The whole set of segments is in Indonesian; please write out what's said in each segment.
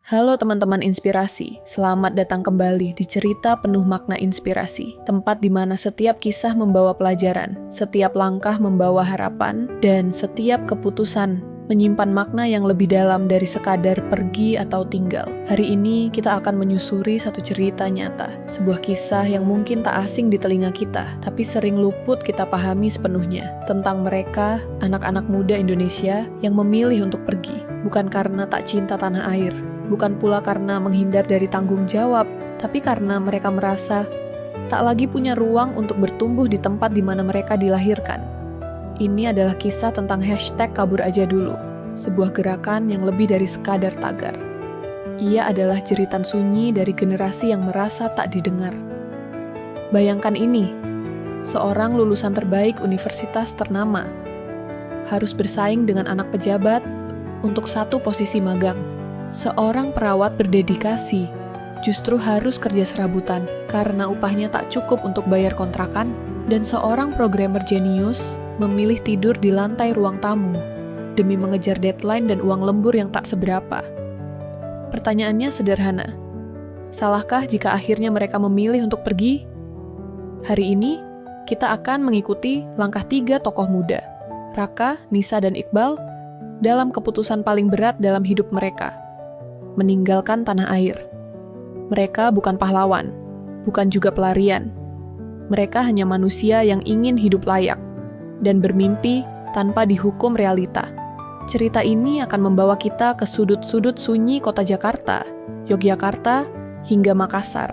Halo teman-teman inspirasi, selamat datang kembali di cerita penuh makna inspirasi, tempat di mana setiap kisah membawa pelajaran, setiap langkah membawa harapan, dan setiap keputusan menyimpan makna yang lebih dalam dari sekadar pergi atau tinggal. Hari ini kita akan menyusuri satu cerita nyata, sebuah kisah yang mungkin tak asing di telinga kita, tapi sering luput kita pahami sepenuhnya, tentang mereka, anak-anak muda Indonesia yang memilih untuk pergi, bukan karena tak cinta tanah air, bukan pula karena menghindar dari tanggung jawab, tapi karena mereka merasa tak lagi punya ruang untuk bertumbuh di tempat di mana mereka dilahirkan. Ini adalah kisah tentang #kabur aja dulu, sebuah gerakan yang lebih dari sekadar tagar. Ia adalah jeritan sunyi dari generasi yang merasa tak didengar. Bayangkan ini, seorang lulusan terbaik universitas ternama harus bersaing dengan anak pejabat untuk satu posisi magang. Seorang perawat berdedikasi justru harus kerja serabutan karena upahnya tak cukup untuk bayar kontrakan, dan seorang programmer jenius memilih tidur di lantai ruang tamu demi mengejar deadline dan uang lembur yang tak seberapa. Pertanyaannya sederhana. Salahkah jika akhirnya mereka memilih untuk pergi? Hari ini, kita akan mengikuti langkah 3 tokoh muda, Raka, Nisa, dan Iqbal, dalam keputusan paling berat dalam hidup mereka, meninggalkan tanah air. Mereka bukan pahlawan, bukan juga pelarian. Mereka hanya manusia yang ingin hidup layak dan bermimpi tanpa dihukum realita. Cerita ini akan membawa kita ke sudut-sudut sunyi kota Jakarta, Yogyakarta, hingga Makassar.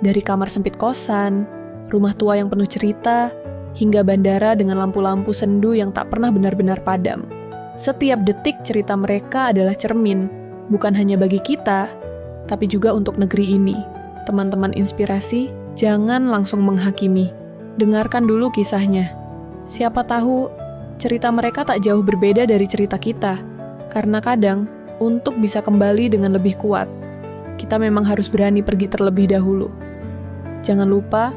Dari kamar sempit kosan, rumah tua yang penuh cerita, hingga bandara dengan lampu-lampu sendu yang tak pernah benar-benar padam. Setiap detik cerita mereka adalah cermin, bukan hanya bagi kita, tapi juga untuk negeri ini. Teman-teman inspirasi, jangan langsung menghakimi. Dengarkan dulu kisahnya. Siapa tahu, cerita mereka tak jauh berbeda dari cerita kita. Karena kadang, untuk bisa kembali dengan lebih kuat, kita memang harus berani pergi terlebih dahulu. Jangan lupa,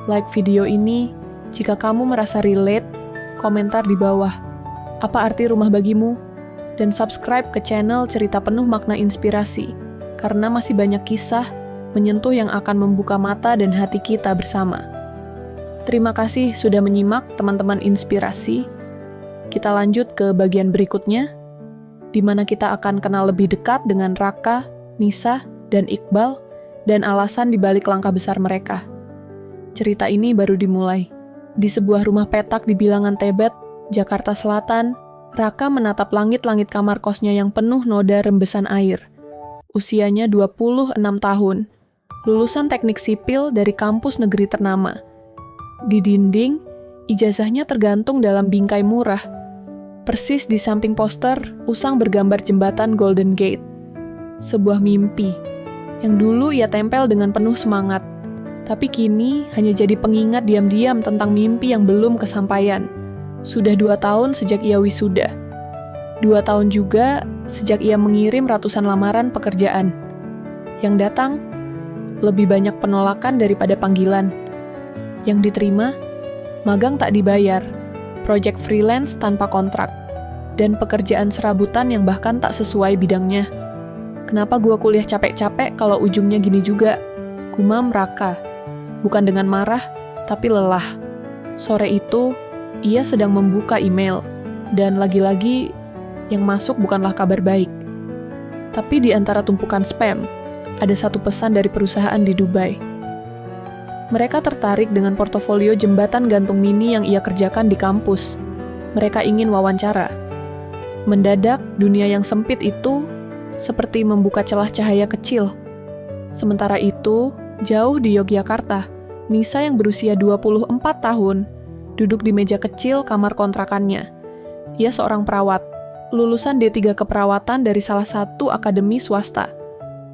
like video ini jika kamu merasa relate, komentar di bawah. Apa arti rumah bagimu? Dan subscribe ke channel Cerita Penuh Makna Inspirasi, karena masih banyak kisah menyentuh yang akan membuka mata dan hati kita bersama. Terima kasih sudah menyimak teman-teman inspirasi. Kita lanjut ke bagian berikutnya, di mana kita akan kenal lebih dekat dengan Raka, Nisa, dan Iqbal, dan alasan di balik langkah besar mereka. Cerita ini baru dimulai. Di sebuah rumah petak di bilangan Tebet, Jakarta Selatan, Raka menatap langit-langit kamar kosnya yang penuh noda rembesan air. Usianya 26 tahun, lulusan teknik sipil dari kampus negeri ternama. Di dinding, ijazahnya tergantung dalam bingkai murah. Persis di samping poster, usang bergambar jembatan Golden Gate. Sebuah mimpi, yang dulu ia tempel dengan penuh semangat. Tapi kini hanya jadi pengingat diam-diam tentang mimpi yang belum kesampaian. Sudah 2 tahun sejak ia wisuda. 2 tahun juga sejak ia mengirim ratusan lamaran pekerjaan. Yang datang, lebih banyak penolakan daripada panggilan. Yang diterima, magang tak dibayar, proyek freelance tanpa kontrak, dan pekerjaan serabutan yang bahkan tak sesuai bidangnya. Kenapa gua kuliah capek-capek kalau ujungnya gini juga? Gumam Raka. Bukan dengan marah, tapi lelah. Sore itu, ia sedang membuka email, dan lagi-lagi yang masuk bukanlah kabar baik. Tapi di antara tumpukan spam, ada satu pesan dari perusahaan di Dubai. Mereka tertarik dengan portofolio jembatan gantung mini yang ia kerjakan di kampus. Mereka ingin wawancara. Mendadak, dunia yang sempit itu seperti membuka celah cahaya kecil. Sementara itu, jauh di Yogyakarta, Nisa yang berusia 24 tahun, duduk di meja kecil kamar kontrakannya. Ia seorang perawat, lulusan D3 keperawatan dari salah satu akademi swasta.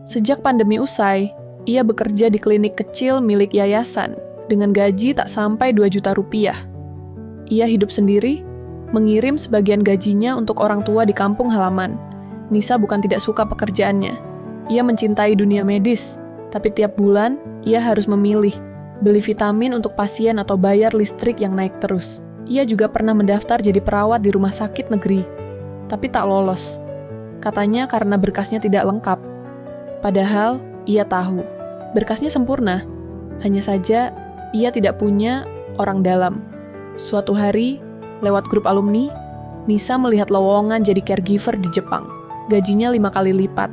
Sejak pandemi usai, ia bekerja di klinik kecil milik yayasan dengan gaji tak sampai 2 juta rupiah. Ia hidup sendiri, mengirim sebagian gajinya untuk orang tua di kampung halaman. Nisa bukan tidak suka pekerjaannya. Ia mencintai dunia medis, tapi tiap bulan ia harus memilih, beli vitamin untuk pasien atau bayar listrik yang naik terus. Ia juga pernah mendaftar jadi perawat di rumah sakit negeri, tapi tak lolos. Katanya karena berkasnya tidak lengkap. Padahal ia tahu, berkasnya sempurna. Hanya saja ia tidak punya orang dalam. Suatu hari, lewat grup alumni, Nisa melihat lowongan jadi caregiver di Jepang. Gajinya 5 kali lipat.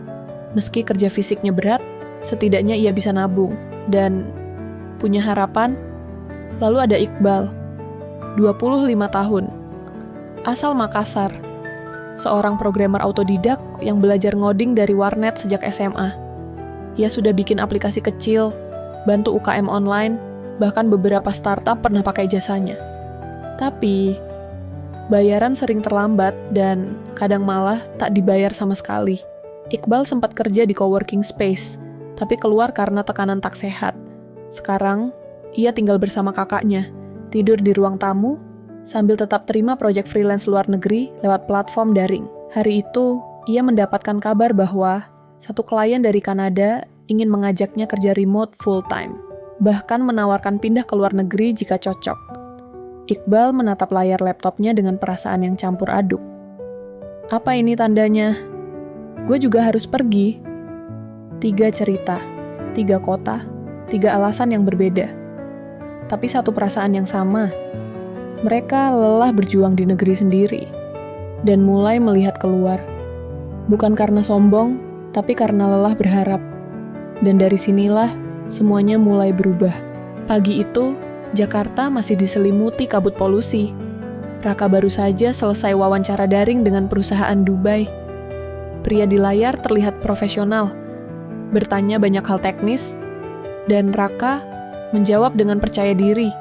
Meski kerja fisiknya berat, setidaknya ia bisa nabung dan punya harapan. Lalu ada Iqbal, 25 tahun, asal Makassar, seorang programmer autodidak yang belajar ngoding dari warnet sejak SMA. Ia sudah bikin aplikasi kecil, bantu UKM online, bahkan beberapa startup pernah pakai jasanya. Tapi, bayaran sering terlambat dan kadang malah tak dibayar sama sekali. Iqbal sempat kerja di coworking space, tapi keluar karena tekanan tak sehat. Sekarang, ia tinggal bersama kakaknya, tidur di ruang tamu, sambil tetap terima proyek freelance luar negeri lewat platform daring. Hari itu, ia mendapatkan kabar bahwa satu klien dari Kanada ingin mengajaknya kerja remote full-time, bahkan menawarkan pindah ke luar negeri jika cocok. Iqbal menatap layar laptopnya dengan perasaan yang campur aduk. Apa ini tandanya? Gue juga harus pergi. 3 cerita, 3 kota, 3 alasan yang berbeda. Tapi satu perasaan yang sama. Mereka lelah berjuang di negeri sendiri dan mulai melihat keluar. Bukan karena sombong, tapi karena lelah berharap. Dan dari sinilah semuanya mulai berubah. Pagi itu, Jakarta masih diselimuti kabut polusi. Raka baru saja selesai wawancara daring dengan perusahaan Dubai. Pria di layar terlihat profesional, bertanya banyak hal teknis, dan Raka menjawab dengan percaya diri.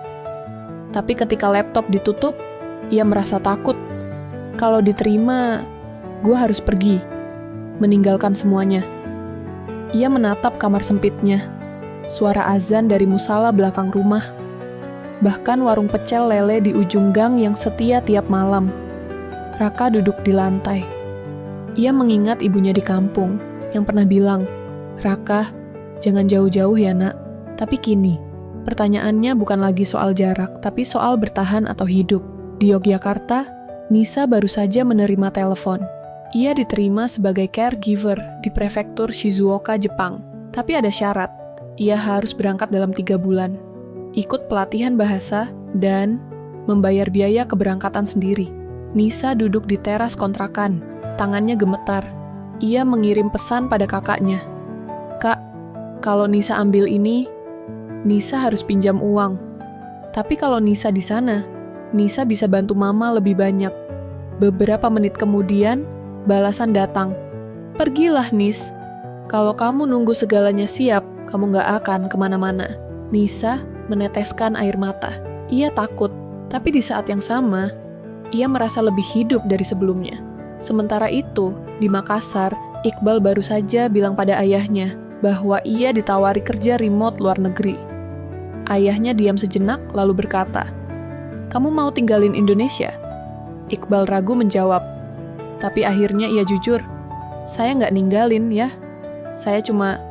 Tapi ketika laptop ditutup, ia merasa takut. Kalau diterima, gue harus pergi, meninggalkan semuanya. Ia menatap kamar sempitnya, suara azan dari musala belakang rumah, bahkan warung pecel lele di ujung gang yang setia tiap malam. Raka duduk di lantai. Ia mengingat ibunya di kampung, yang pernah bilang, "Raka, jangan jauh-jauh ya nak." Tapi kini, pertanyaannya bukan lagi soal jarak, tapi soal bertahan atau hidup. Di Yogyakarta, Nisa baru saja menerima telepon. Ia diterima sebagai caregiver di prefektur Shizuoka, Jepang. Tapi ada syarat, ia harus berangkat dalam 3 bulan, ikut pelatihan bahasa, dan membayar biaya keberangkatan sendiri. Nisa duduk di teras kontrakan, tangannya gemetar. Ia mengirim pesan pada kakaknya. "Kak, kalau Nisa ambil ini, Nisa harus pinjam uang. Tapi kalau Nisa di sana, Nisa bisa bantu mama lebih banyak." Beberapa menit kemudian, balasan datang. "Pergilah, Nis. Kalau kamu nunggu segalanya siap, kamu gak akan kemana-mana." Nisa meneteskan air mata. Ia takut, tapi di saat yang sama, ia merasa lebih hidup dari sebelumnya. Sementara itu, di Makassar, Iqbal baru saja bilang pada ayahnya bahwa ia ditawari kerja remote luar negeri. Ayahnya diam sejenak lalu berkata, "Kamu mau tinggalin Indonesia?" Iqbal ragu menjawab, tapi akhirnya ia jujur, "Saya nggak ninggalin ya, saya cuma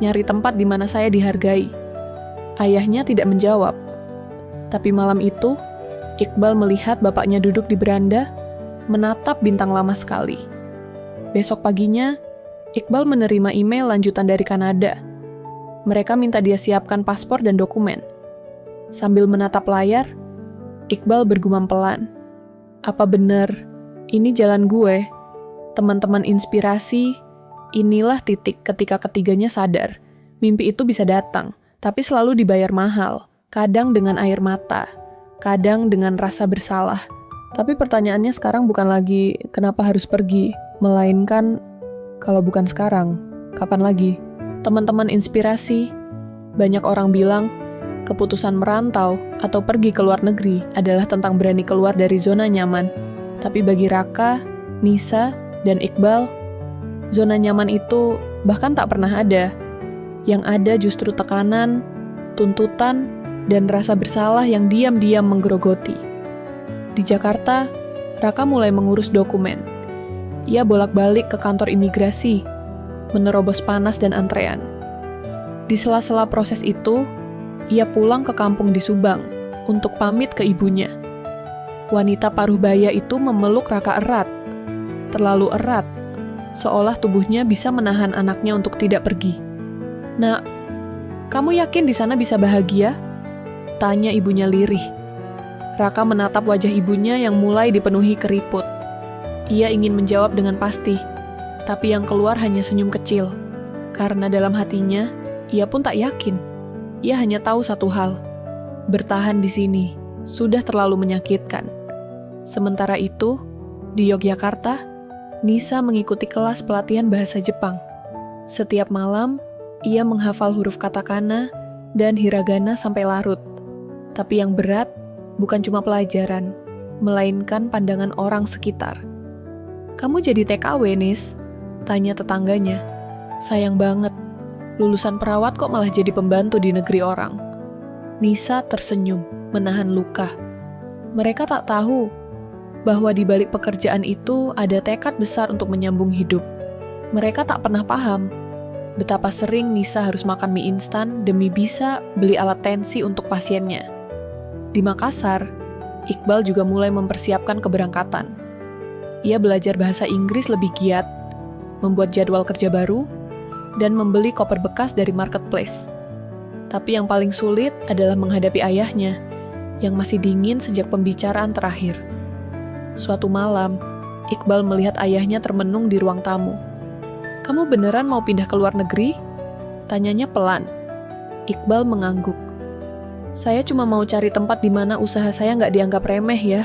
nyari tempat di mana saya dihargai." Ayahnya tidak menjawab, tapi malam itu, Iqbal melihat bapaknya duduk di beranda, menatap bintang lama sekali. Besok paginya, Iqbal menerima email lanjutan dari Kanada. Mereka minta dia siapkan paspor dan dokumen. Sambil menatap layar, Iqbal bergumam pelan. Apa benar, ini jalan gue? Teman-teman inspirasi, inilah titik ketika ketiganya sadar. Mimpi itu bisa datang, tapi selalu dibayar mahal. Kadang dengan air mata, kadang dengan rasa bersalah. Tapi pertanyaannya sekarang bukan lagi kenapa harus pergi, melainkan kalau bukan sekarang, kapan lagi? Teman-teman inspirasi, banyak orang bilang keputusan merantau atau pergi ke luar negeri adalah tentang berani keluar dari zona nyaman. Tapi bagi Raka, Nisa, dan Iqbal, zona nyaman itu bahkan tak pernah ada. Yang ada justru tekanan, tuntutan, dan rasa bersalah yang diam-diam menggerogoti. Di Jakarta, Raka mulai mengurus dokumen. Ia bolak-balik ke kantor imigrasi, menerobos panas dan antrean. Di sela-sela proses itu, ia pulang ke kampung di Subang untuk pamit ke ibunya. Wanita paruh baya itu memeluk Raka erat, terlalu erat. seolah tubuhnya bisa menahan anaknya untuk tidak pergi. "Nak, kamu yakin di sana bisa bahagia?" tanya ibunya lirih. Raka menatap wajah ibunya yang mulai dipenuhi keriput. Ia ingin menjawab dengan pasti, tapi yang keluar hanya senyum kecil. Karena dalam hatinya, ia pun tak yakin. Ia hanya tahu satu hal, bertahan di sini sudah terlalu menyakitkan. Sementara itu, di Yogyakarta, Nisa mengikuti kelas pelatihan bahasa Jepang. Setiap malam, ia menghafal huruf katakana dan hiragana sampai larut. Tapi yang berat bukan cuma pelajaran, melainkan pandangan orang sekitar. "Kamu jadi TKW, Nis?" tanya tetangganya. "Sayang banget, lulusan perawat kok malah jadi pembantu di negeri orang." Nisa tersenyum, menahan luka. Mereka tak tahu bahwa di balik pekerjaan itu ada tekad besar untuk menyambung hidup. Mereka tak pernah paham betapa sering Nisa harus makan mie instan demi bisa beli alat tensi untuk pasiennya. Di Makassar, Iqbal juga mulai mempersiapkan keberangkatan. Ia belajar bahasa Inggris lebih giat, membuat jadwal kerja baru, dan membeli koper bekas dari marketplace. Tapi yang paling sulit adalah menghadapi ayahnya, yang masih dingin sejak pembicaraan terakhir. Suatu malam, Iqbal melihat ayahnya termenung di ruang tamu. "Kamu beneran mau pindah ke luar negeri?" tanyanya pelan. Iqbal mengangguk. "Saya cuma mau cari tempat di mana usaha saya nggak dianggap remeh ya."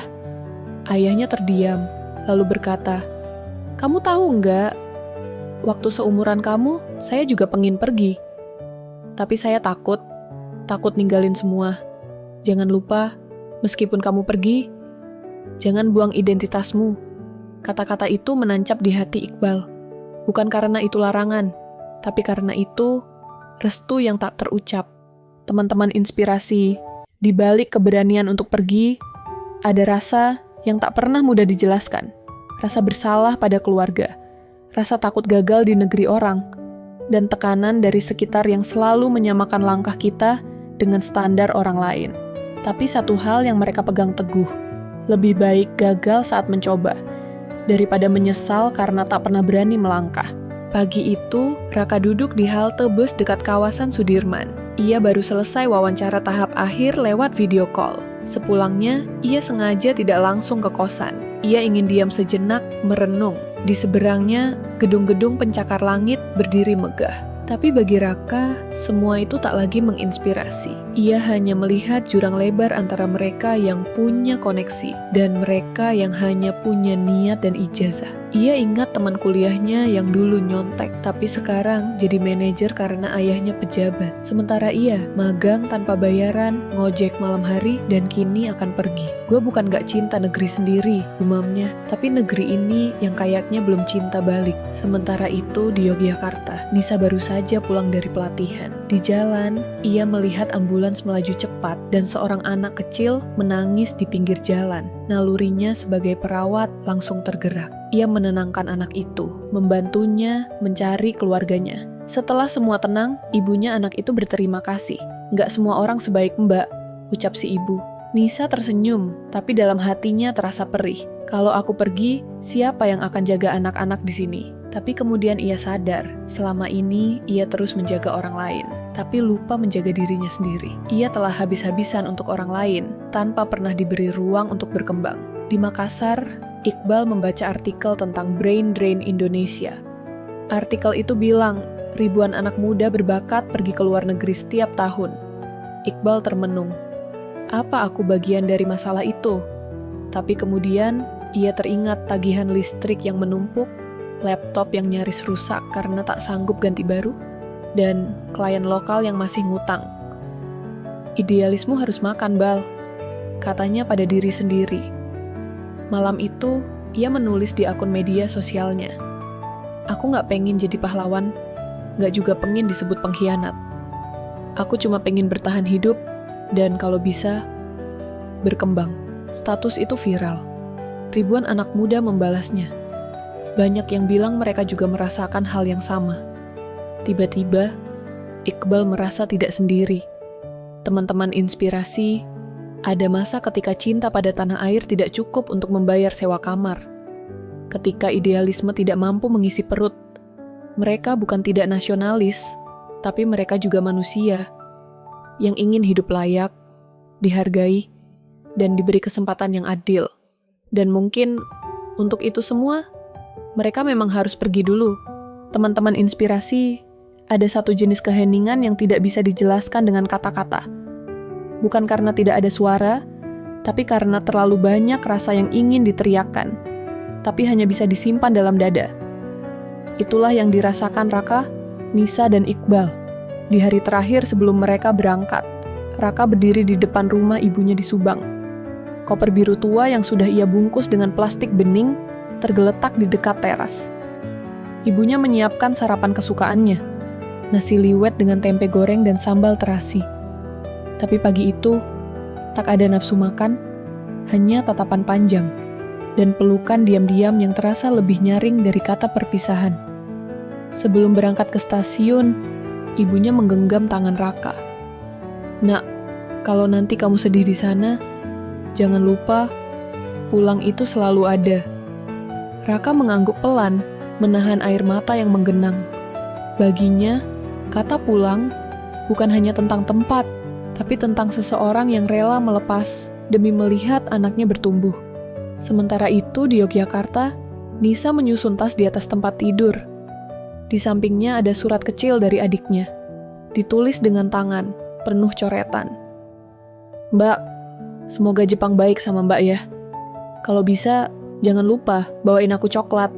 Ayahnya terdiam, lalu berkata, "Kamu tahu nggak? Waktu seumuran kamu, saya juga pengen pergi. Tapi saya takut ninggalin semua. Jangan lupa, meskipun kamu pergi, jangan buang identitasmu." Kata-kata itu menancap di hati Iqbal. Bukan karena itu larangan, tapi karena itu restu yang tak terucap. Teman-teman inspirasi, di balik keberanian untuk pergi, ada rasa yang tak pernah mudah dijelaskan. Rasa bersalah pada keluarga, rasa takut gagal di negeri orang, dan tekanan dari sekitar yang selalu menyamakan langkah kita dengan standar orang lain. Tapi satu hal yang mereka pegang teguh, lebih baik gagal saat mencoba, daripada menyesal karena tak pernah berani melangkah. Pagi itu, Raka duduk di halte bus dekat kawasan Sudirman. Ia baru selesai wawancara tahap akhir lewat video call. Sepulangnya, ia sengaja tidak langsung ke kosan. Ia ingin diam sejenak, merenung. Di seberangnya, gedung-gedung pencakar langit berdiri megah. Tapi bagi Raka, semua itu tak lagi menginspirasi. Ia hanya melihat jurang lebar antara mereka yang punya koneksi dan mereka yang hanya punya niat dan ijazah. Ia ingat teman kuliahnya yang dulu nyontek, tapi sekarang jadi manajer karena ayahnya pejabat. Sementara ia magang tanpa bayaran, ngojek malam hari, dan kini akan pergi. "Gue bukan gak cinta negeri sendiri," gumamnya, "tapi negeri ini yang kayaknya belum cinta balik." Sementara itu di Yogyakarta, Nisa baru saja pulang dari pelatihan. Di jalan, ia melihat ambulans melaju cepat dan seorang anak kecil menangis di pinggir jalan. Nalurinya sebagai perawat langsung tergerak. Ia menenangkan anak itu, membantunya mencari keluarganya. Setelah semua tenang, ibunya anak itu berterima kasih. "Nggak semua orang sebaik Mbak," ucap si ibu. Nisa tersenyum, tapi dalam hatinya terasa perih. Kalau aku pergi, siapa yang akan jaga anak-anak di sini? Tapi kemudian ia sadar, selama ini ia terus menjaga orang lain, tapi lupa menjaga dirinya sendiri. Ia telah habis-habisan untuk orang lain, tanpa pernah diberi ruang untuk berkembang. Di Makassar, Iqbal membaca artikel tentang brain drain Indonesia. Artikel itu bilang, ribuan anak muda berbakat pergi ke luar negeri setiap tahun. Iqbal termenung. Apa aku bagian dari masalah itu? Tapi kemudian, ia teringat tagihan listrik yang menumpuk, laptop yang nyaris rusak karena tak sanggup ganti baru, dan klien lokal yang masih ngutang. "Idealismu harus makan, Bal," katanya pada diri sendiri. Malam itu, ia menulis di akun media sosialnya. "Aku gak pengen jadi pahlawan, gak juga pengen disebut pengkhianat. Aku cuma pengen bertahan hidup, dan kalau bisa, berkembang." Status itu viral. Ribuan anak muda membalasnya. Banyak yang bilang mereka juga merasakan hal yang sama. Tiba-tiba, Iqbal merasa tidak sendiri. Teman-teman inspirasi, ada masa ketika cinta pada tanah air tidak cukup untuk membayar sewa kamar. ketika idealisme tidak mampu mengisi perut. Mereka bukan tidak nasionalis, tapi mereka juga manusia yang ingin hidup layak, dihargai, dan diberi kesempatan yang adil. Dan mungkin untuk itu semua, mereka memang harus pergi dulu. Teman-teman inspirasi, ada satu jenis keheningan yang tidak bisa dijelaskan dengan kata-kata. Bukan karena tidak ada suara, tapi karena terlalu banyak rasa yang ingin diteriakkan, tapi hanya bisa disimpan dalam dada. Itulah yang dirasakan Raka, Nisa, dan Iqbal. Di hari terakhir sebelum mereka berangkat, Raka berdiri di depan rumah ibunya di Subang. Koper biru tua yang sudah ia bungkus dengan plastik bening tergeletak di dekat teras. Ibunya menyiapkan sarapan kesukaannya, nasi liwet dengan tempe goreng dan sambal terasi. Tapi pagi itu, tak ada nafsu makan, hanya tatapan panjang, dan pelukan diam-diam yang terasa lebih nyaring dari kata perpisahan. Sebelum berangkat ke stasiun, ibunya menggenggam tangan Raka. "Nak, kalau nanti kamu sedih di sana, jangan lupa, pulang itu selalu ada." Raka mengangguk pelan, menahan air mata yang menggenang. Baginya, kata pulang bukan hanya tentang tempat, tapi tentang seseorang yang rela melepas demi melihat anaknya bertumbuh. Sementara itu di Yogyakarta, Nisa menyusun tas di atas tempat tidur. Di sampingnya ada surat kecil dari adiknya, ditulis dengan tangan, penuh coretan. "Mbak, semoga Jepang baik sama Mbak ya. Kalau bisa, jangan lupa bawain aku coklat."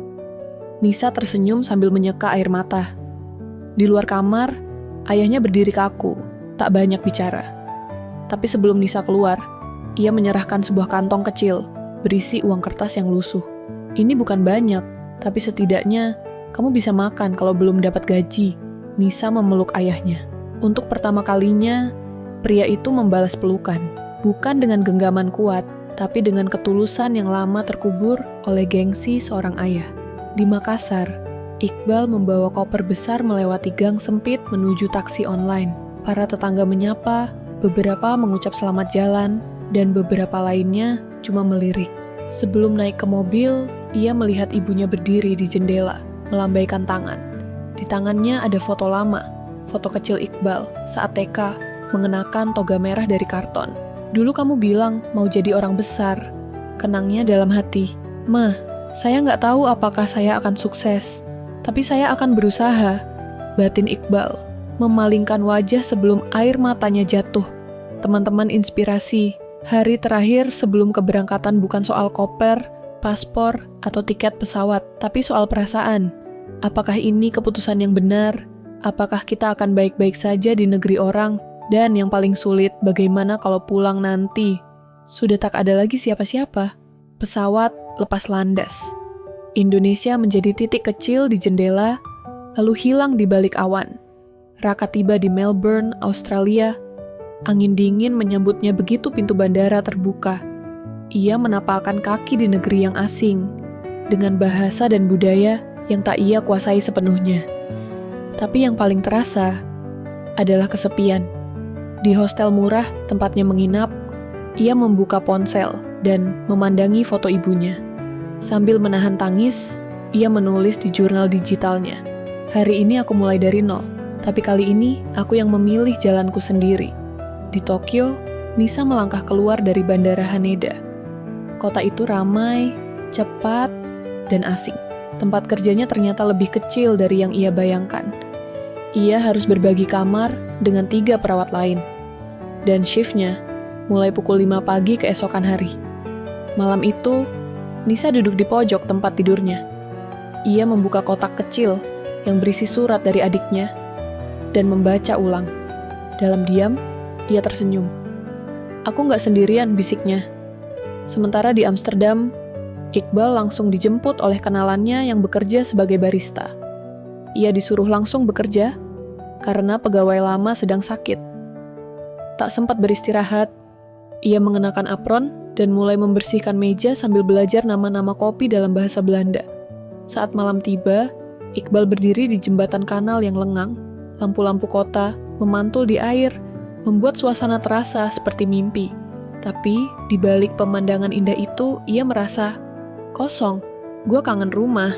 Nisa tersenyum sambil menyeka air mata. Di luar kamar, ayahnya berdiri kaku, tak banyak bicara. Tapi sebelum Nisa keluar, ia menyerahkan sebuah kantong kecil, berisi uang kertas yang lusuh. "Ini bukan banyak, tapi setidaknya kamu bisa makan kalau belum dapat gaji." Nisa memeluk ayahnya. Untuk pertama kalinya, pria itu membalas pelukan. Bukan dengan genggaman kuat, tapi dengan ketulusan yang lama terkubur oleh gengsi seorang ayah. Di Makassar, Iqbal membawa koper besar melewati gang sempit menuju taksi online. Para tetangga menyapa, beberapa mengucap selamat jalan, dan beberapa lainnya cuma melirik. Sebelum naik ke mobil, ia melihat ibunya berdiri di jendela, melambaikan tangan. Di tangannya ada foto lama, foto kecil Iqbal saat TK, mengenakan toga merah dari karton. "Dulu kamu bilang mau jadi orang besar," kenangnya dalam hati. "Mah, saya nggak tahu apakah saya akan sukses, tapi saya akan berusaha," batin Iqbal, memalingkan wajah sebelum air matanya jatuh. Teman-teman inspirasi, hari terakhir sebelum keberangkatan bukan soal koper, paspor, atau tiket pesawat, tapi soal perasaan. Apakah ini keputusan yang benar? Apakah kita akan baik-baik saja di negeri orang? Dan yang paling sulit, bagaimana kalau pulang nanti? Sudah tak ada lagi siapa-siapa. Pesawat lepas landas. Indonesia menjadi titik kecil di jendela, lalu hilang di balik awan. Raka tiba di Melbourne, Australia. Angin dingin menyambutnya begitu pintu bandara terbuka. Ia menapakkan kaki di negeri yang asing, dengan bahasa dan budaya yang tak ia kuasai sepenuhnya. Tapi yang paling terasa adalah kesepian. Di hostel murah tempatnya menginap, ia membuka ponsel dan memandangi foto ibunya. Sambil menahan tangis, ia menulis di jurnal digitalnya. "Hari ini aku mulai dari nol, tapi kali ini aku yang memilih jalanku sendiri." Di Tokyo, Nisa melangkah keluar dari Bandara Haneda. Kota itu ramai, cepat, dan asing. Tempat kerjanya ternyata lebih kecil dari yang ia bayangkan. Ia harus berbagi kamar dengan 3 perawat lain. Dan shiftnya mulai pukul 5 pagi keesokan hari. Malam itu, Nisa duduk di pojok tempat tidurnya. Ia membuka kotak kecil yang berisi surat dari adiknya dan membaca ulang. Dalam diam, ia tersenyum. "Aku nggak sendirian," bisiknya. Sementara di Amsterdam, Iqbal langsung dijemput oleh kenalannya yang bekerja sebagai barista. Ia disuruh langsung bekerja karena pegawai lama sedang sakit. Tak sempat beristirahat, ia mengenakan apron dan mulai membersihkan meja sambil belajar nama-nama kopi dalam bahasa Belanda. Saat malam tiba, Iqbal berdiri di jembatan kanal yang lengang. Lampu-lampu kota memantul di air, membuat suasana terasa seperti mimpi. Tapi, di balik pemandangan indah itu, ia merasa kosong. "Gue kangen rumah,"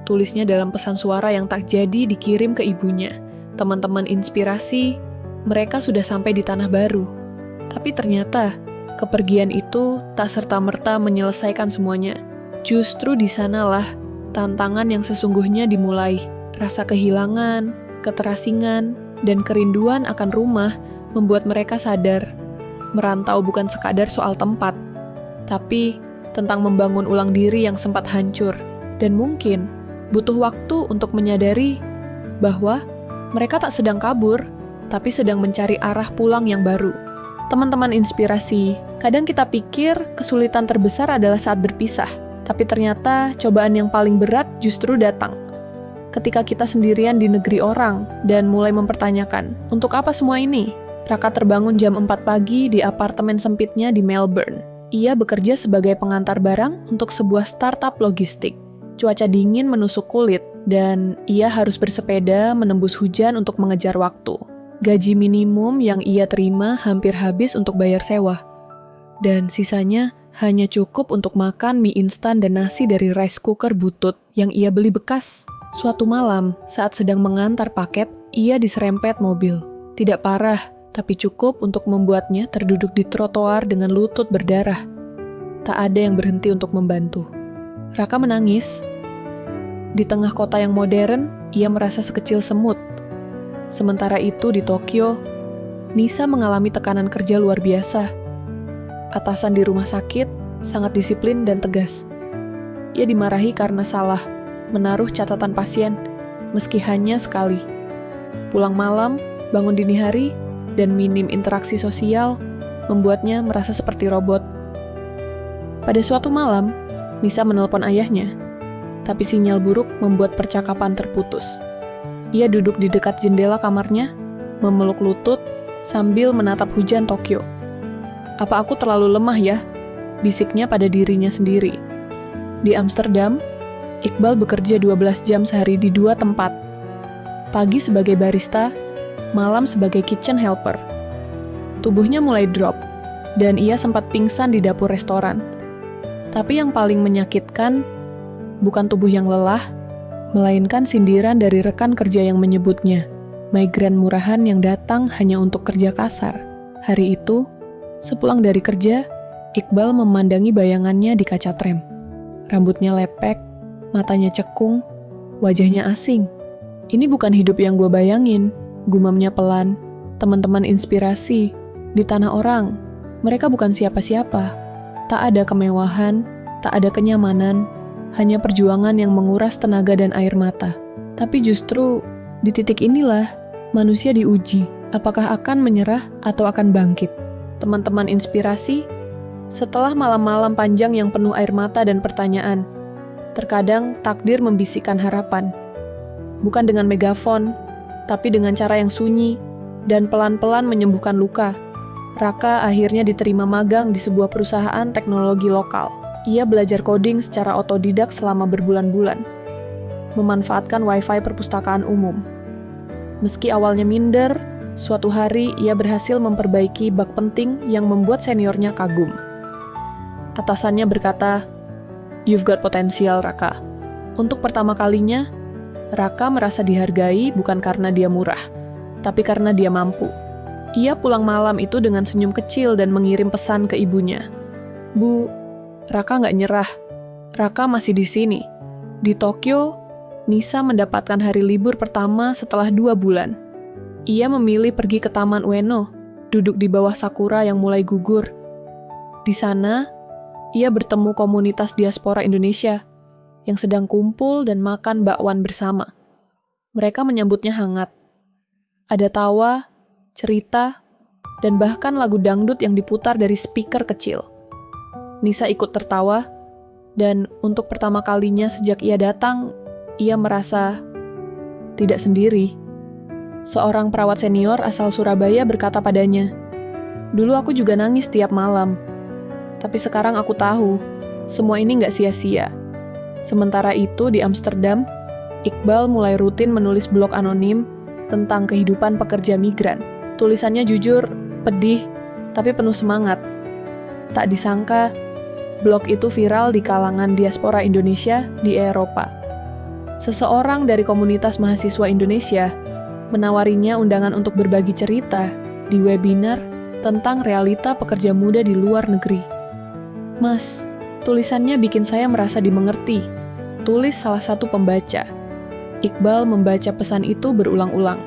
tulisnya dalam pesan suara yang tak jadi dikirim ke ibunya. Teman-teman inspirasi, mereka sudah sampai di tanah baru. Tapi ternyata, kepergian itu tak serta-merta menyelesaikan semuanya. Justru di sanalah tantangan yang sesungguhnya dimulai. Rasa kehilangan, keterasingan, dan kerinduan akan rumah membuat mereka sadar. Merantau bukan sekadar soal tempat, tapi tentang membangun ulang diri yang sempat hancur. Dan mungkin butuh waktu untuk menyadari bahwa mereka tak sedang kabur, tapi sedang mencari arah pulang yang baru. Teman-teman inspirasi, kadang kita pikir kesulitan terbesar adalah saat berpisah, tapi ternyata cobaan yang paling berat justru datang ketika kita sendirian di negeri orang dan mulai mempertanyakan, untuk apa semua ini? Raka terbangun jam 4 pagi di apartemen sempitnya di Melbourne. Ia bekerja sebagai pengantar barang untuk sebuah startup logistik. Cuaca dingin menusuk kulit, dan ia harus bersepeda menembus hujan untuk mengejar waktu. Gaji minimum yang ia terima hampir habis untuk bayar sewa. Dan sisanya hanya cukup untuk makan mie instan dan nasi dari rice cooker butut yang ia beli bekas. Suatu malam, saat sedang mengantar paket, ia diserempet mobil. Tidak parah, tapi cukup untuk membuatnya terduduk di trotoar dengan lutut berdarah. Tak ada yang berhenti untuk membantu. Raka menangis. Di tengah kota yang modern, ia merasa sekecil semut. Sementara itu di Tokyo, Nisa mengalami tekanan kerja luar biasa. Atasan di rumah sakit sangat disiplin dan tegas. Ia dimarahi karena salah menaruh catatan pasien, meski hanya sekali. Pulang malam, bangun dini hari, dan minim interaksi sosial membuatnya merasa seperti robot. Pada suatu malam, Nisa menelpon ayahnya, tapi sinyal buruk membuat percakapan terputus. Ia duduk di dekat jendela kamarnya, memeluk lutut sambil menatap hujan Tokyo. "Apa aku terlalu lemah ya?" bisiknya pada dirinya sendiri. Di Amsterdam, Iqbal bekerja 12 jam sehari di 2 tempat. Pagi sebagai barista, malam sebagai kitchen helper. Tubuhnya mulai drop, dan ia sempat pingsan di dapur restoran. Tapi yang paling menyakitkan, bukan tubuh yang lelah, melainkan sindiran dari rekan kerja yang menyebutnya, migran murahan yang datang hanya untuk kerja kasar. Hari itu, sepulang dari kerja, Iqbal memandangi bayangannya di kaca trem. Rambutnya lepek, matanya cekung, wajahnya asing. "Ini bukan hidup yang gue bayangin," gumamnya pelan. Teman-teman inspirasi, di tanah orang, mereka bukan siapa-siapa. Tak ada kemewahan, tak ada kenyamanan, hanya perjuangan yang menguras tenaga dan air mata. Tapi justru, di titik inilah, manusia diuji, apakah akan menyerah atau akan bangkit. Teman-teman inspirasi, setelah malam-malam panjang yang penuh air mata dan pertanyaan, terkadang takdir membisikkan harapan. Bukan dengan megafon, tapi dengan cara yang sunyi dan pelan-pelan menyembuhkan luka. Raka akhirnya diterima magang di sebuah perusahaan teknologi lokal. Ia belajar coding secara otodidak selama berbulan-bulan, memanfaatkan wifi perpustakaan umum. Meski awalnya minder, suatu hari ia berhasil memperbaiki bug penting yang membuat seniornya kagum. Atasannya berkata, "You've got potensial, Raka." Untuk pertama kalinya, Raka merasa dihargai bukan karena dia murah, tapi karena dia mampu. Ia pulang malam itu dengan senyum kecil dan mengirim pesan ke ibunya. "Bu, Raka nggak nyerah. Raka masih di sini." Di Tokyo, Nisa mendapatkan hari libur pertama setelah 2 bulan. Ia memilih pergi ke Taman Ueno, duduk di bawah sakura yang mulai gugur. Di sana, ia bertemu komunitas diaspora Indonesia yang sedang kumpul dan makan bakwan bersama. Mereka menyambutnya hangat. Ada tawa, cerita, dan bahkan lagu dangdut yang diputar dari speaker kecil. Nisa ikut tertawa, dan untuk pertama kalinya sejak ia datang, ia merasa tidak sendiri. Seorang perawat senior asal Surabaya berkata padanya, "Dulu aku juga nangis tiap malam. Tapi sekarang aku tahu, semua ini nggak sia-sia." Sementara itu di Amsterdam, Iqbal mulai rutin menulis blog anonim tentang kehidupan pekerja migran. Tulisannya jujur, pedih, tapi penuh semangat. Tak disangka, Blog itu viral di kalangan diaspora Indonesia di Eropa. Seseorang dari komunitas mahasiswa Indonesia menawarinya undangan untuk berbagi cerita di webinar tentang realita pekerja muda di luar negeri. "Mas, tulisannya bikin saya merasa dimengerti," tulis salah satu pembaca. Iqbal membaca pesan itu berulang-ulang.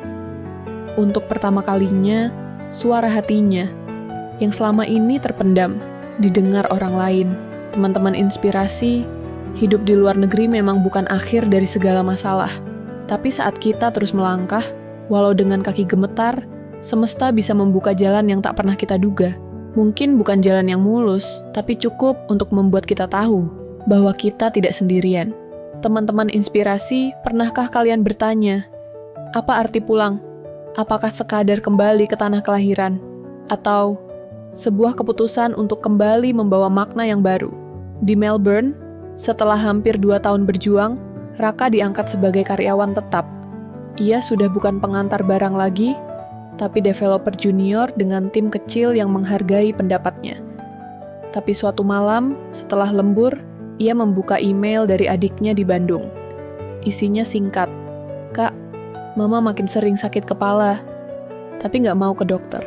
Untuk pertama kalinya, suara hatinya yang selama ini terpendam didengar orang lain. Teman-teman inspirasi, hidup di luar negeri memang bukan akhir dari segala masalah. Tapi saat kita terus melangkah, walau dengan kaki gemetar, semesta bisa membuka jalan yang tak pernah kita duga. Mungkin bukan jalan yang mulus, tapi cukup untuk membuat kita tahu bahwa kita tidak sendirian. Teman-teman inspirasi, pernahkah kalian bertanya, apa arti pulang? Apakah sekadar kembali ke tanah kelahiran? Atau sebuah keputusan untuk kembali membawa makna yang baru? Di Melbourne, setelah hampir 2 tahun berjuang, Raka diangkat sebagai karyawan tetap. Ia sudah bukan pengantar barang lagi, tapi developer junior dengan tim kecil yang menghargai pendapatnya. Tapi suatu malam, setelah lembur, ia membuka email dari adiknya di Bandung. Isinya singkat, "Kak, Mama makin sering sakit kepala, tapi nggak mau ke dokter.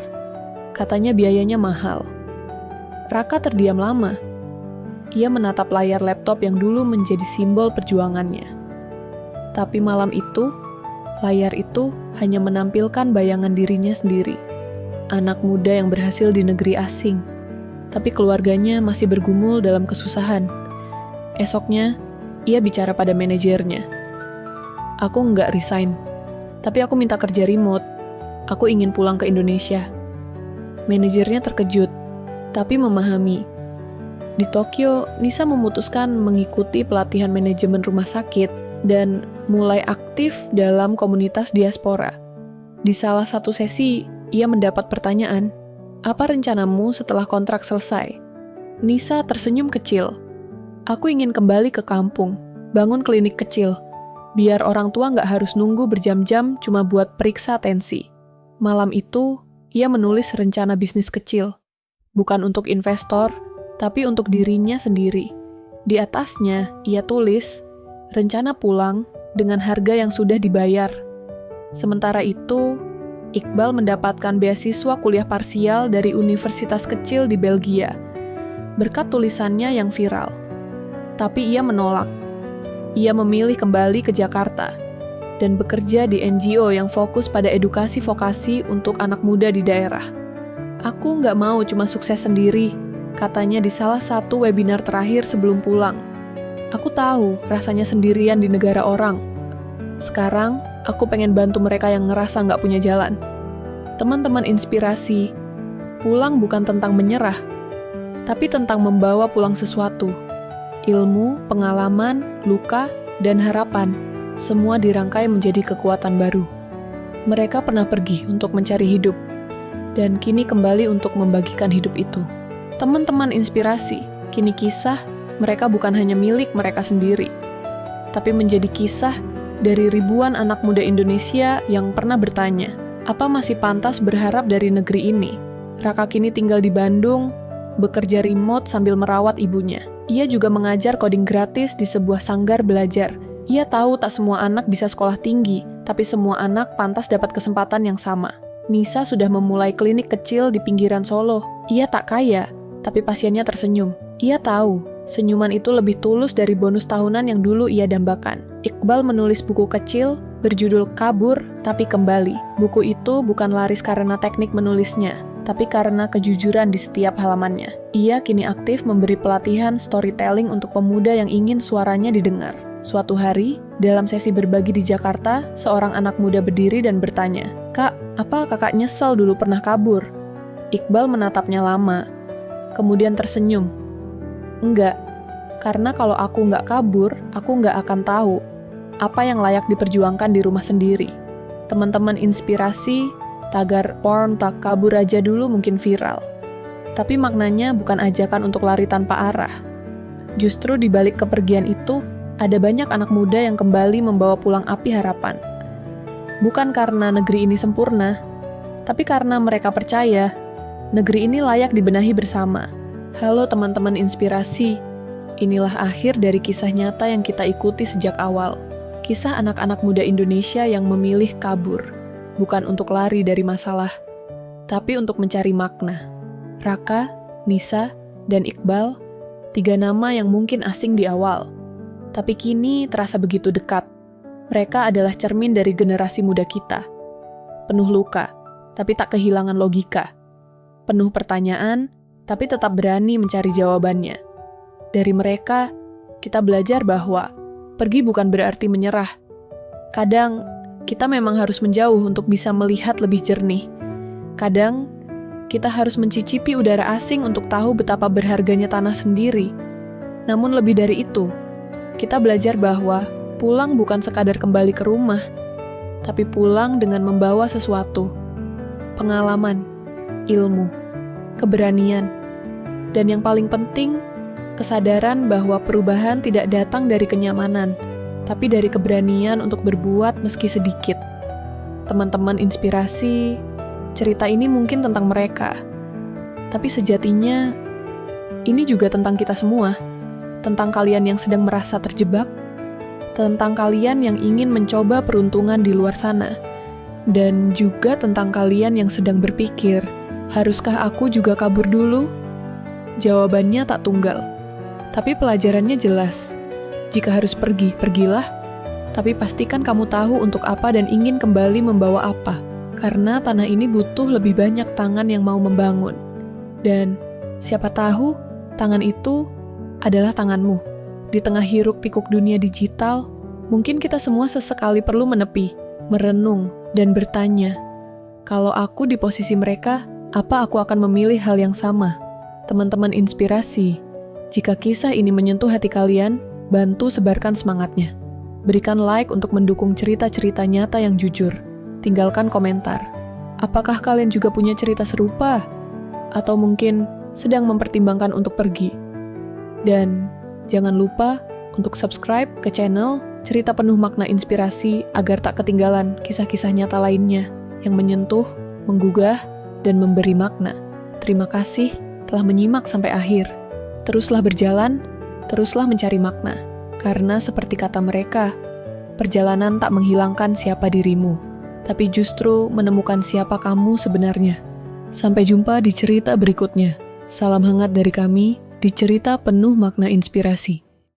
Katanya biayanya mahal." Raka terdiam lama. Ia menatap layar laptop yang dulu menjadi simbol perjuangannya. Tapi malam itu, layar itu hanya menampilkan bayangan dirinya sendiri. Anak muda yang berhasil di negeri asing, tapi keluarganya masih bergumul dalam kesusahan. Esoknya, ia bicara pada manajernya. "Aku nggak resign, tapi aku minta kerja remote. Aku ingin pulang ke Indonesia." Manajernya terkejut, tapi memahami. Di Tokyo, Nisa memutuskan mengikuti pelatihan manajemen rumah sakit dan mulai aktif dalam komunitas diaspora. Di salah satu sesi, ia mendapat pertanyaan, "Apa rencanamu setelah kontrak selesai?" Nisa tersenyum kecil. "Aku ingin kembali ke kampung, bangun klinik kecil, biar orang tua nggak harus nunggu berjam-jam cuma buat periksa tensi." Malam itu, ia menulis rencana bisnis kecil. Bukan untuk investor, tapi untuk dirinya sendiri. Di atasnya, ia tulis, rencana pulang dengan harga yang sudah dibayar. Sementara itu, Iqbal mendapatkan beasiswa kuliah parsial dari universitas kecil di Belgia, berkat tulisannya yang viral. Tapi ia menolak. Ia memilih kembali ke Jakarta dan bekerja di NGO yang fokus pada edukasi vokasi untuk anak muda di daerah. "Aku nggak mau cuma sukses sendiri," katanya di salah satu webinar terakhir sebelum pulang. "Aku tahu rasanya sendirian di negara orang. Sekarang, aku pengen bantu mereka yang ngerasa nggak punya jalan." Teman-teman inspirasi, pulang bukan tentang menyerah, tapi tentang membawa pulang sesuatu. Ilmu, pengalaman, luka, dan harapan, semua dirangkai menjadi kekuatan baru. Mereka pernah pergi untuk mencari hidup, dan kini kembali untuk membagikan hidup itu. Teman-teman inspirasi, kini kisah mereka bukan hanya milik mereka sendiri, tapi menjadi kisah dari ribuan anak muda Indonesia yang pernah bertanya, apa masih pantas berharap dari negeri ini? Raka kini tinggal di Bandung, bekerja remote sambil merawat ibunya. Ia juga mengajar coding gratis di sebuah sanggar belajar. Ia tahu tak semua anak bisa sekolah tinggi, tapi semua anak pantas dapat kesempatan yang sama. Nisa sudah memulai klinik kecil di pinggiran Solo. Ia tak kaya, tapi pasiennya tersenyum. Ia tahu, senyuman itu lebih tulus dari bonus tahunan yang dulu ia dambakan. Iqbal menulis buku kecil berjudul Kabur Tapi Kembali. Buku itu bukan laris karena teknik menulisnya, tapi karena kejujuran di setiap halamannya. Ia kini aktif memberi pelatihan storytelling untuk pemuda yang ingin suaranya didengar. Suatu hari, dalam sesi berbagi di Jakarta, seorang anak muda berdiri dan bertanya, "Kak, apa kakak nyesel dulu pernah kabur?" Iqbal menatapnya lama, kemudian tersenyum. "Enggak, karena kalau aku nggak kabur, aku nggak akan tahu apa yang layak diperjuangkan di rumah sendiri." Teman-teman inspirasi, tagar "porn tak kabur aja dulu" mungkin viral. Tapi maknanya bukan ajakan untuk lari tanpa arah. Justru di balik kepergian itu, ada banyak anak muda yang kembali membawa pulang api harapan. Bukan karena negeri ini sempurna, tapi karena mereka percaya negeri ini layak dibenahi bersama. Halo teman-teman inspirasi, inilah akhir dari kisah nyata yang kita ikuti sejak awal. Kisah anak-anak muda Indonesia yang memilih kabur, bukan untuk lari dari masalah, tapi untuk mencari makna. Raka, Nisa, dan Iqbal, 3 nama yang mungkin asing di awal, tapi kini terasa begitu dekat. Mereka adalah cermin dari generasi muda kita. Penuh luka, tapi tak kehilangan logika. Penuh pertanyaan, tapi tetap berani mencari jawabannya. Dari mereka, kita belajar bahwa pergi bukan berarti menyerah. Kadang, kita memang harus menjauh untuk bisa melihat lebih jernih. Kadang, kita harus mencicipi udara asing untuk tahu betapa berharganya tanah sendiri. Namun lebih dari itu, kita belajar bahwa pulang bukan sekadar kembali ke rumah, tapi pulang dengan membawa sesuatu. Pengalaman, ilmu, keberanian, dan yang paling penting, kesadaran bahwa perubahan tidak datang dari kenyamanan, tapi dari keberanian untuk berbuat meski sedikit. Teman-teman inspirasi, cerita ini mungkin tentang mereka, tapi sejatinya ini juga tentang kita semua, tentang kalian yang sedang merasa terjebak, tentang kalian yang ingin mencoba peruntungan di luar sana, dan juga tentang kalian yang sedang berpikir, haruskah aku juga kabur dulu? Jawabannya tak tunggal, tapi pelajarannya jelas. Jika harus pergi, pergilah, tapi pastikan kamu tahu untuk apa dan ingin kembali membawa apa. Karena tanah ini butuh lebih banyak tangan yang mau membangun. Dan siapa tahu tangan itu adalah tanganmu. Di tengah hiruk-pikuk dunia digital, mungkin kita semua sesekali perlu menepi, merenung, dan bertanya, kalau aku di posisi mereka, apa aku akan memilih hal yang sama? Teman-teman inspirasi, jika kisah ini menyentuh hati kalian, bantu sebarkan semangatnya. Berikan like untuk mendukung cerita-cerita nyata yang jujur. Tinggalkan komentar. Apakah kalian juga punya cerita serupa? Atau mungkin sedang mempertimbangkan untuk pergi? Dan jangan lupa untuk subscribe ke channel Cerita Penuh Makna Inspirasi agar tak ketinggalan kisah-kisah nyata lainnya yang menyentuh, menggugah, dan memberi makna. Terima kasih telah menyimak sampai akhir. Teruslah berjalan, teruslah mencari makna. Karena seperti kata mereka, perjalanan tak menghilangkan siapa dirimu, tapi justru menemukan siapa kamu sebenarnya. Sampai jumpa di cerita berikutnya. Salam hangat dari kami di Cerita Penuh Makna Inspirasi.